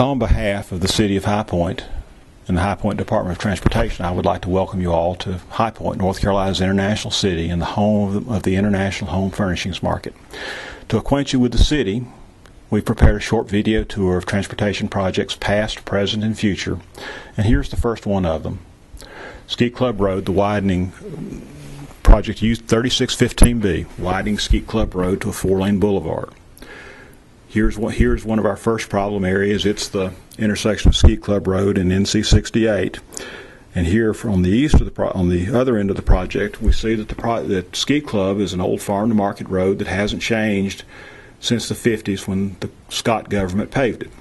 On behalf of the City of High Point and the High Point Department of Transportation, I would like to welcome you all to High Point, North Carolina's international city and the home of the international home furnishings market. To acquaint you with the city, we've prepared a short video tour of transportation projects past, present, and future, and here's the first one of them. Skeet Club Road, the widening project used 3615B, widening Skeet Club Road to a 4-lane boulevard. Here's one of our first problem areas. It's the intersection of Skeet Club Road and NC 68. And here, from the east of on the other end of the project, we see that that Skeet Club is an old farm-to-market road that hasn't changed since the 50s when the Scott government paved it.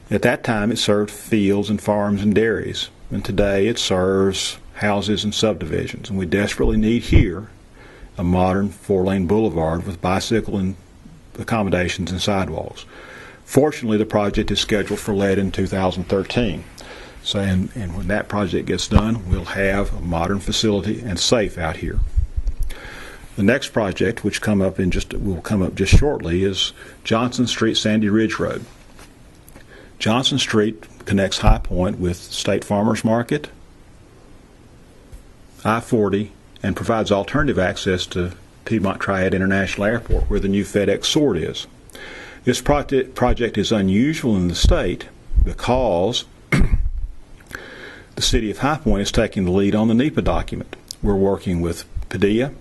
At that time, it served fields and farms and dairies, and today it serves houses and subdivisions. And we desperately need here a modern 4-lane boulevard with bicycle and accommodations and sidewalks. Fortunately, the project is scheduled for lead in 2013. So, and when that project gets done, we'll have a modern facility and safe out here. The next project, which will come up just shortly, is Johnson Street, Sandy Ridge Road. Johnson Street connects High Point with State Farmers Market, I-40, and provides alternative access to Piedmont Triad International Airport, where the new FedEx Sword is. This project is unusual in the state because the City of High Point is taking the lead on the NEPA document. We're working with Padilla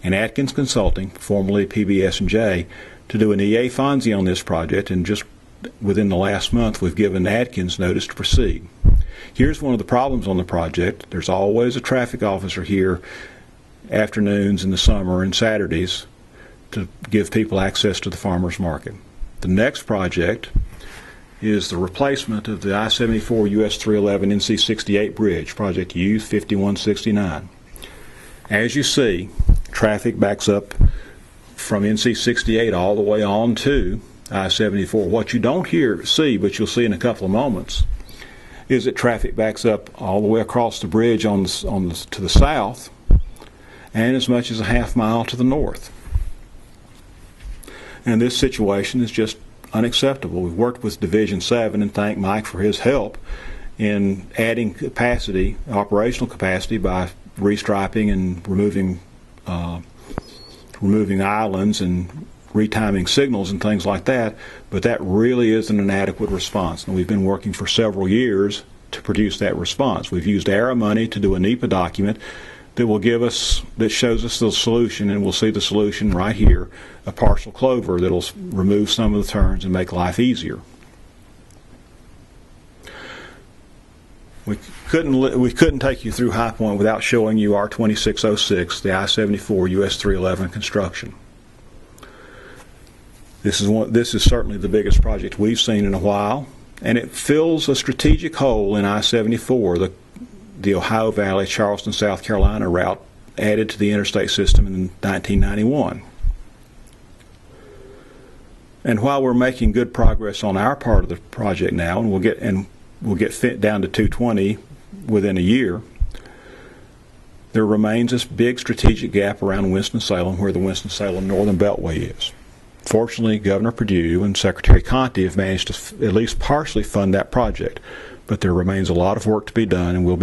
and Atkins Consulting, formerly PBS&J, to do an EA FONSI on this project, and just within the last month we've given Atkins notice to proceed. Here's one of the problems on the project. There's always a traffic officer here afternoons in the summer and Saturdays to give people access to the farmers market. The next project is the replacement of the I-74 US 311 NC 68 bridge, project U 5169. As you see, traffic backs up from NC 68 all the way on to I-74. What you don't see, but you'll see in a couple of moments, is that traffic backs up all the way across the bridge to the south, and as much as a half mile to the north. And this situation is just unacceptable. We've worked with Division 7 and thank Mike for his help in adding capacity, operational capacity, by restriping and removing islands and retiming signals and things like that, but that really isn't an adequate response. And we've been working for several years to produce that response. We've used ARA money to do a NEPA document that shows us the solution, and we'll see the solution right here, a partial clover that'll remove some of the turns and make life easier. We couldn't take you through High Point without showing you our 2606, the I-74 US 311 construction. This is certainly the biggest project we've seen in a while, and it fills a strategic hole in I-74, the Ohio Valley, Charleston, South Carolina route added to the interstate system in 1991. And while we're making good progress on our part of the project now, and we'll get fit down to 220 within a year, there remains this big strategic gap around Winston-Salem, where the Winston-Salem Northern Beltway is. Fortunately, Governor Perdue and Secretary Conte have managed to at least partially fund that project, but there remains a lot of work to be done, and we'll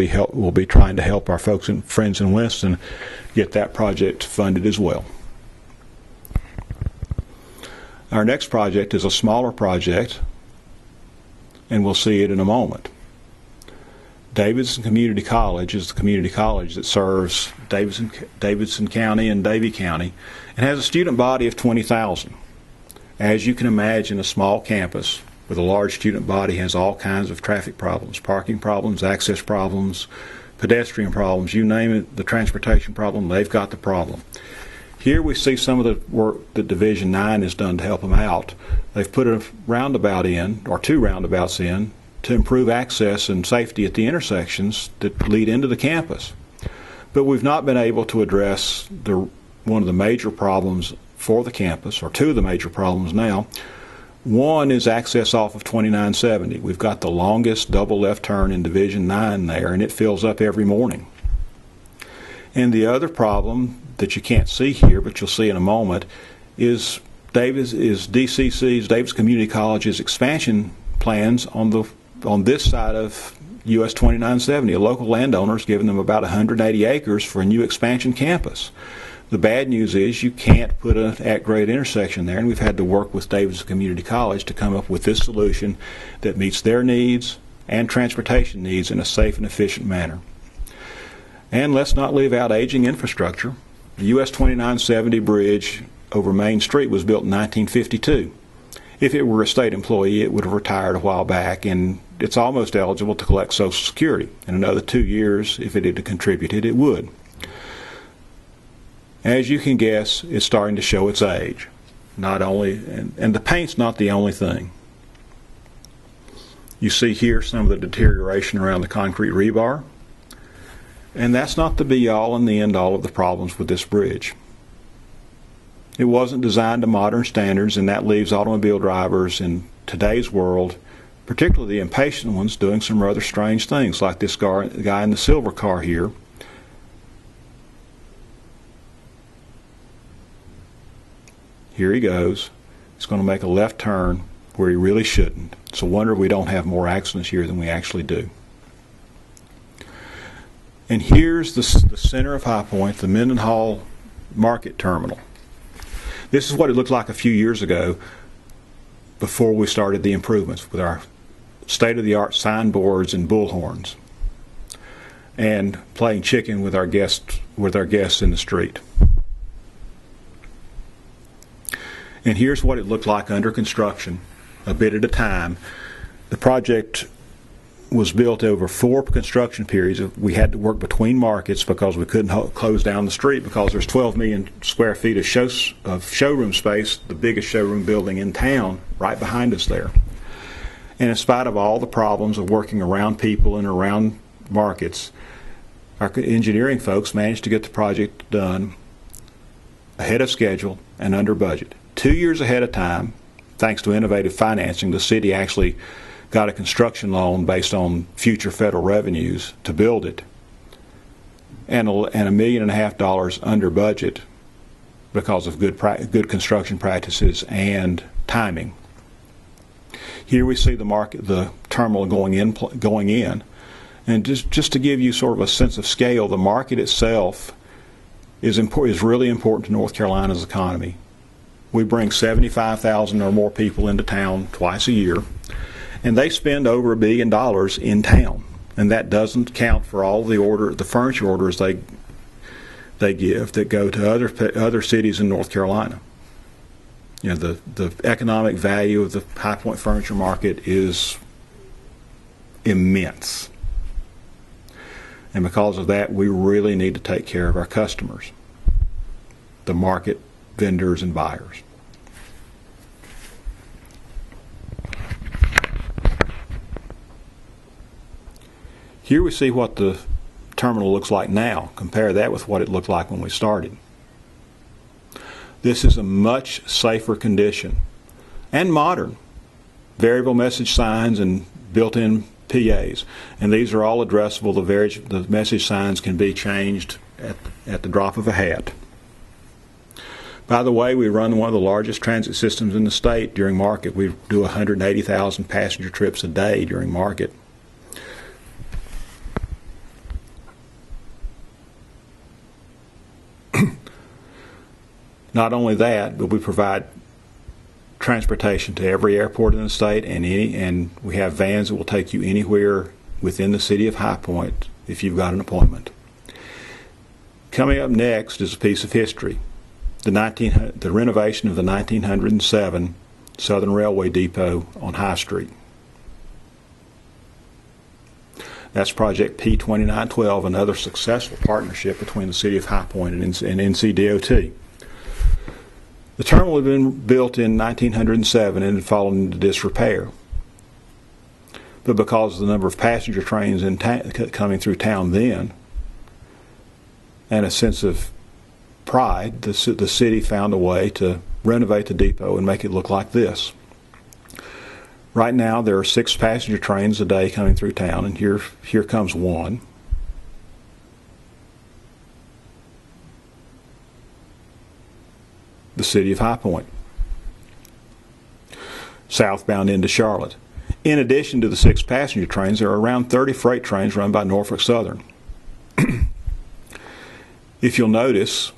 be trying to help our folks and friends in Winston get that project funded as well. Our next project is a smaller project, and we'll see it in a moment. Davidson Community College is the community college that serves Davidson County and Davie County, and has a student body of 20,000. As you can imagine, a small campus with a large student body has all kinds of traffic problems, parking problems, access problems, pedestrian problems, you name it, the transportation problem, they've got the problem. Here we see some of the work that Division 9 has done to help them out. They've put a roundabout in, or 2 roundabouts in, to improve access and safety at the intersections that lead into the campus. But we've not been able to address one of the major problems for the campus, or 2 of the major problems now. One is access off of 2970. We've got the longest double left turn in Division 9 there, and it fills up every morning. And the other problem that you can't see here, but you'll see in a moment, is Davis Community College's expansion plans on this side of US 2970. A local landowner's given them about 180 acres for a new expansion campus. The bad news is you can't put an at-grade intersection there, and we've had to work with Davidson Community College to come up with this solution that meets their needs and transportation needs in a safe and efficient manner. And let's not leave out aging infrastructure. The US 2970 bridge over Main Street was built in 1952. If it were a state employee, it would have retired a while back, and it's almost eligible to collect Social Security. In another 2 years, if it had contributed, it would. As you can guess, it's starting to show its age. And the paint's not the only thing. You see here some of the deterioration around the concrete rebar. And that's not the be-all and the end-all of the problems with this bridge. It wasn't designed to modern standards, and that leaves automobile drivers in today's world, particularly the impatient ones, doing some rather strange things, like this guy in the silver car here. Here he goes. He's going to make a left turn where he really shouldn't. It's a wonder we don't have more accidents here than we actually do. And here's the center of High Point, the Mendenhall Market Terminal. This is what it looked like a few years ago before we started the improvements with our state-of-the-art signboards and bullhorns and playing chicken with our guests in the street. And here's what it looked like under construction, a bit at a time. The project was built over 4 construction periods. We had to work between markets because we couldn't close down the street because there's 12 million square feet of showroom space, the biggest showroom building in town, right behind us there. And in spite of all the problems of working around people and around markets, our engineering folks managed to get the project done ahead of schedule and under budget. 2 years ahead of time, thanks to innovative financing, the city actually got a construction loan based on future federal revenues to build it, and $1.5 million under budget because of good construction practices and timing. Here we see the terminal going in, and just to give you sort of a sense of scale, the market itself is really important to North Carolina's economy. We bring 75,000 or more people into town twice a year, and they spend over $1 billion in town, and that doesn't count for all the furniture orders they give that go to other cities in North Carolina. You know, the economic value of the High Point furniture market is immense, and because of that, we really need to take care of our customers, the market, vendors, and buyers. Here we see what the terminal looks like now. Compare that with what it looked like when we started. This is a much safer condition and modern. Variable message signs and built-in PAs. And these are all addressable. The message signs can be changed at the drop of a hat. By the way, we run one of the largest transit systems in the state during market. We do 180,000 passenger trips a day during market. Not only that, but we provide transportation to every airport in the state, and we have vans that will take you anywhere within the city of High Point if you've got an appointment. Coming up next is a piece of history. The renovation of the 1907 Southern Railway Depot on High Street. That's Project P2912, another successful partnership between the City of High Point and NCDOT. The terminal had been built in 1907 and had fallen into disrepair. But because of the number of passenger trains coming through town then, and a sense of pride, the city found a way to renovate the depot and make it look like this. Right now there are 6 passenger trains a day coming through town, and here comes one. The city of High Point, southbound into Charlotte. In addition to the 6 passenger trains, there are around 30 freight trains run by Norfolk Southern. If you'll notice,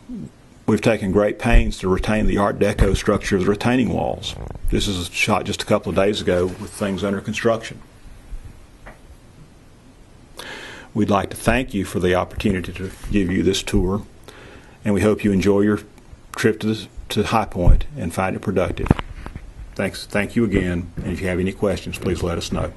we've taken great pains to retain the Art Deco structure of the retaining walls. This is shot just a couple of days ago with things under construction. We'd like to thank you for the opportunity to give you this tour, and we hope you enjoy your trip to High Point and find it productive. Thank you again, and if you have any questions, please let us know.